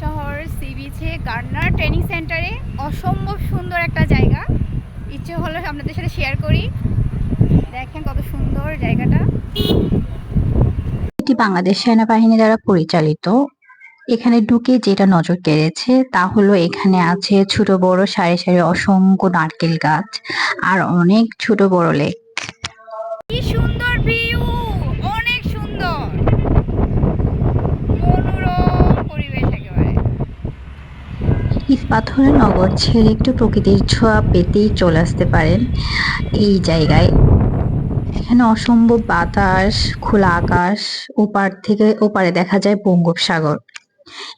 শহর সি বিচে Gairdner training সেন্টারে অসম্ভব সুন্দর একটা জায়গা। ইচ্ছে হলো আপনাদের সাথে শেয়ার করি। দেখেন কত সুন্দর জায়গাটা। এটি বাংলাদেশ সেনাবাহিনী দ্বারা পরিচালিত। এখানে ঢুকে যেটা নজর কেড়েছে তা হলো এখানে আছে ছোট বড় সারি সারি অসংখ্য নারকেল গাছ আর অনেক ছোট বড় লেক। কি সুন্দর ভিউ, অনেক সুন্দর মনোরম পরিবেশ একেবারে। ইট পাথরের নগর ছেড়ে একটু প্রকৃতির ছোঁয়া পেতেই চলে আসতে পারেন এই জায়গায়। এখানে অসম্ভব বাতাস, খোলা আকাশ, ওপার থেকে ওপারে দেখা যায় বঙ্গোপসাগর।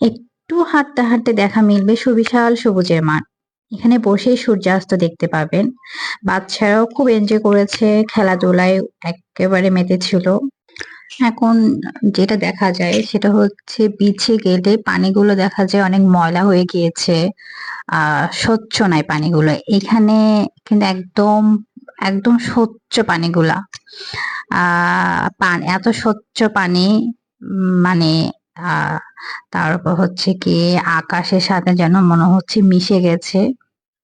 একটু হাঁটতে হাঁটতে দেখা মিলবে সুবিশাল সবুজের মাঠ। এখানে বসেই সূর্যাস্ত দেখতে পাবেন। বাচ্চারাও খুব এনজয় করেছে, খেলাধুলায় একেবারে মেতেছিল। এখন যেটা দেখা যায় সেটা হচ্ছে বিচে গেলে পানিগুলো দেখা যায় অনেক ময়লা হয়ে গিয়েছে, স্বচ্ছ নাই পানিগুলো। এখানে কিন্তু একদম একদম স্বচ্ছ পানিগুলা। এত স্বচ্ছ পানি, মানে আহ তারপর হচ্ছে কি আকাশের সাথে যেন মনে হচ্ছে মিশে গেছে।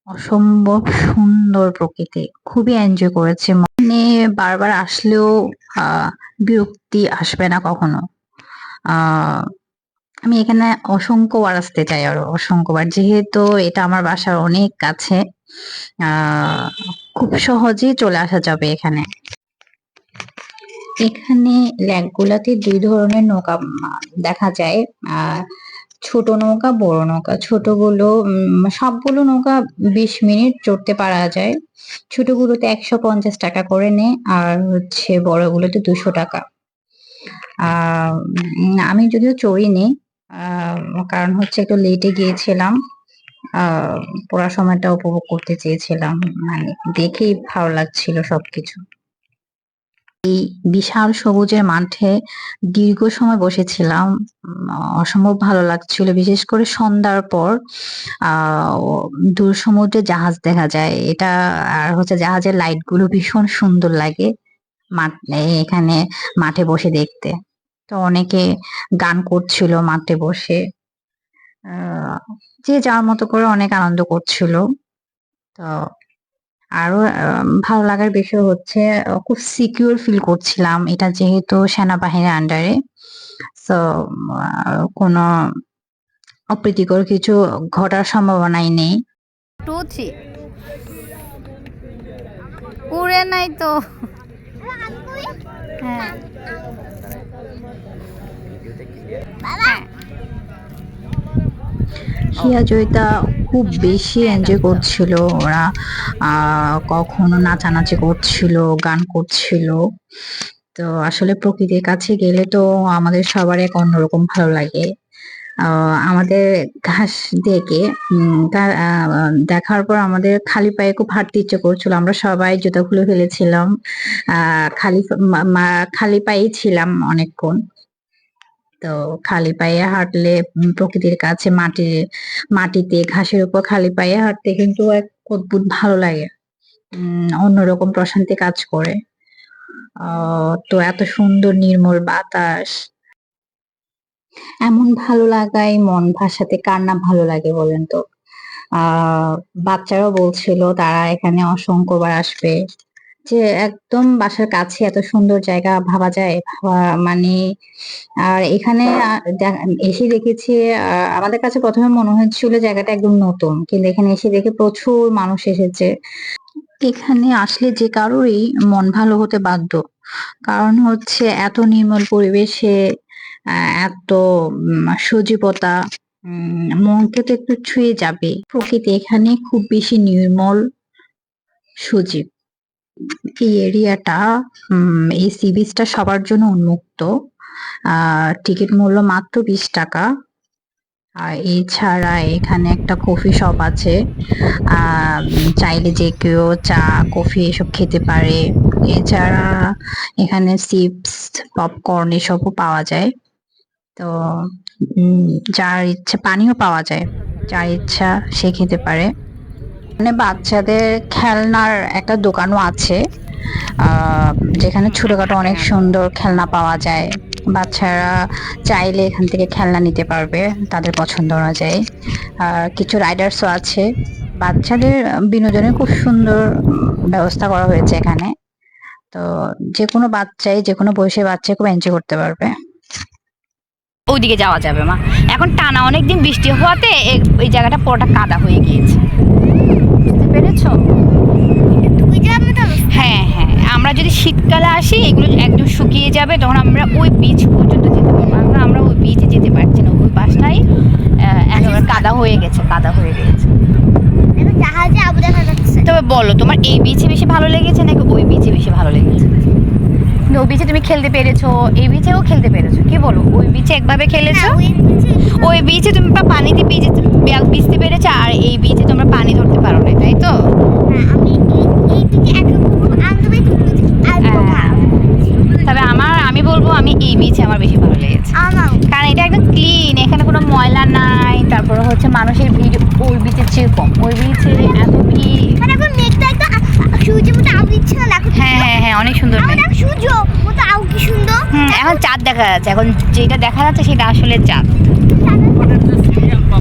অসম্ভব সুন্দর প্রকৃতি, খুবই এনজয় করেছে। মানে বারবার আসলেও বিরক্তি আসবে না কখনো। আহ আমি এখানে অসংখ্যবার আসতে চাই, আরো অসংখ্যবার, যেহেতু এটা আমার বাসার অনেক কাছে। আহ খুব সহজেই চলে আসা যাবে এখানে। এখানে লেকগুলাতে দুই ধরনের নৌকা দেখা যায়। আহ ছোট নৌকা, বড় নৌকা। ছোটগুলো সবগুলো নৌকা 20 মিনিট চড়তে পারা যায়। ছোটগুলোতে 150 টাকা করে নেয়, আর হচ্ছে বড়গুলোতে 200 টাকা। আমি যদিও চড়িনি, কারণ হচ্ছে একটু লেটে গিয়েছিলাম। আহ পুরা সময়টা উপভোগ করতে চেয়েছিলাম, মানে দেখেই ভালো লাগছিল সবকিছু। এই বিশাল সবুজের মাঠে দীর্ঘ সময় বসেছিলাম। অসম্ভব ভালো লাগছিল, বিশেষ করে সন্ধ্যার পর। আহ দূর সমুদ্রে জাহাজ দেখা যায় এটা, আর হচ্ছে জাহাজের লাইট গুলো ভীষণ সুন্দর লাগে মাঠ এখানে মাঠে বসে দেখতে। তো অনেকে গান করছিল মাঠে বসে, যে যার মতো করে অনেক আনন্দ করছিল। তো আরো ভালো লাগার বিষয় হচ্ছে খুব সিকিউর ফিল করছিলাম, এটা যেহেতু সেনাবাহিনীর আন্ডারে। তো কোনো অপ্রীতিকর কিছু ঘটার সম্ভাবনাই নেই। 2 3 উড়ে নাই তো। হ্যাঁ হ্যাঁ। হিয়া জয়িতা খুব বেশি এনজয় করছিল ওরা। কখনো নাচানাচি করছিল, গান করছিল। তো আসলে প্রকৃতির কাছে গেলে তো আমাদের সবার এক অন্যরকম ভালো লাগে। আমাদের ঘাস দেখে তার দেখার পর আমাদের খালি পায়ে খুব হাঁটতে ইচ্ছে করছিল। আমরা সবাই জুতা খুলে ফেলেছিলাম, খালি খালি পায়েই ছিলাম অনেকক্ষণ। তো খালি পায়ে হাঁটলে প্রকৃতির কাছে মাটিতে ঘাসের উপর খালি পায়ে হাঁটতে কিন্তু এক অদ্ভুত ভালো লাগে। অন্যরকম প্রশান্তি কাজ করে। তো এত সুন্দর নির্মল বাতাস, এমন ভালো লাগায় মন ভাসাতে কার না ভালো লাগে বলেন তো। বাচ্চারাও বলছিল তারা এখানে অসংখ্যবার আসবে, যে একদম বাসার কাছে এত সুন্দর জায়গা ভাবা যায়, ভাবা মানে। আর এখানে এসে দেখেছি, আমাদের কাছে প্রথমে মনে হচ্ছিল জায়গাটা একদম নতুন, কিন্তু এখানে এসে দেখে প্রচুর মানুষ এসেছে। এখানে আসলে যে কারোরই মন ভালো হতে বাধ্য, কারণ হচ্ছে এত নির্মল পরিবেশে এত সজীবতা, মনকে তো একটু ছুঁয়ে যাবে। প্রকৃতি এখানে খুব বেশি নির্মল, সজীব। এই এরিয়াটা, এই সি বিচটা সবার জন্য উন্মুক্ত। টিকিট মূল্য মাত্র 20 টাকা। আর এছাড়া এখানে একটা কফি শপ আছে, চাইলে যে কেউ চা কফি এসব খেতে পারে। এছাড়া এখানে চিপস, পপকর্ন এসবও পাওয়া যায়। তো যার ইচ্ছা, পানিও পাওয়া যায়, যার ইচ্ছা সে খেতে পারে। মানে বাচ্চাদের খেলনার একটা দোকানও আছে, যেখানে ছোটখাটো অনেক সুন্দর খেলনা পাওয়া যায়। বাচ্চারা চাইলে এখান থেকে খেলনা নিতে পারবে তাদের পছন্দ অনুযায়ী। আর কিছু রাইডার্সও আছে। বাচ্চাদের বিনোদনের খুব সুন্দর ব্যবস্থা করা হয়েছে এখানে। তো যে কোনো বাচ্চাই, যে কোনো বয়সের বাচ্চাই খুব এনজয় করতে পারবে। ওইদিকে যাওয়া যাবে মা, এখন টানা অনেকদিন বৃষ্টি হওয়াতে এই জায়গাটা পুরোটা কাদা হয়ে গিয়েছে, বুঝতে পেরেছো? হ্যাঁ হ্যাঁ, আমরা যদি শীতকালে আসি এগুলো একদম শুকিয়ে যাবে, তখন আমরা ওই বিচ পর্যন্ত যেতে পারবো। আমরা ওই বিচে যেতে পারছি না, ওই পাশটাই একেবারে কাদা হয়ে গেছে, কাদা হয়ে গেছে। জাহাজে আবু দেখা যাচ্ছে। তবে বলো, তোমার এই বিচে বেশি ভালো লেগেছে নাকি ওই বিচে বেশি ভালো লেগেছে? ওই বিচে তুমি খেলতে পেরেছো, এই বিচেও খেলতে পেরেছো, কি বলো? ওই বিচে একভাবে খেলেছো, ওই বিচে তুমি পানিতে ভিজতে পেরেছো, আর এই বিচে তোমরা পানি ধরতে পারো না, তাই তো? আমি এইদিকে একরকম আনন্দে তবে আমি বলবো আমি এই বিচে আমার বেশি ভালো লেগেছে, আমার কারণ এটা একদম ক্লিন, এখানে কোনো ময়লা নাই। তারপরে হচ্ছে মানুষের ভিড় ওই বিচের চেয়ে কম, ওই বিচে এত ভিড়। মানে এখন মেঘটা একটা সূর্যের মতো আউ দিচ্ছে না, দেখো। হ্যাঁ হ্যাঁ হ্যাঁ, অনেক সুন্দর। আমার দেখো সূর্য মতো আউ, কি সুন্দর। এখন চাঁদ দেখা যাচ্ছে, এখন যেটা দেখা যাচ্ছে সেটা আসলে চাঁদ।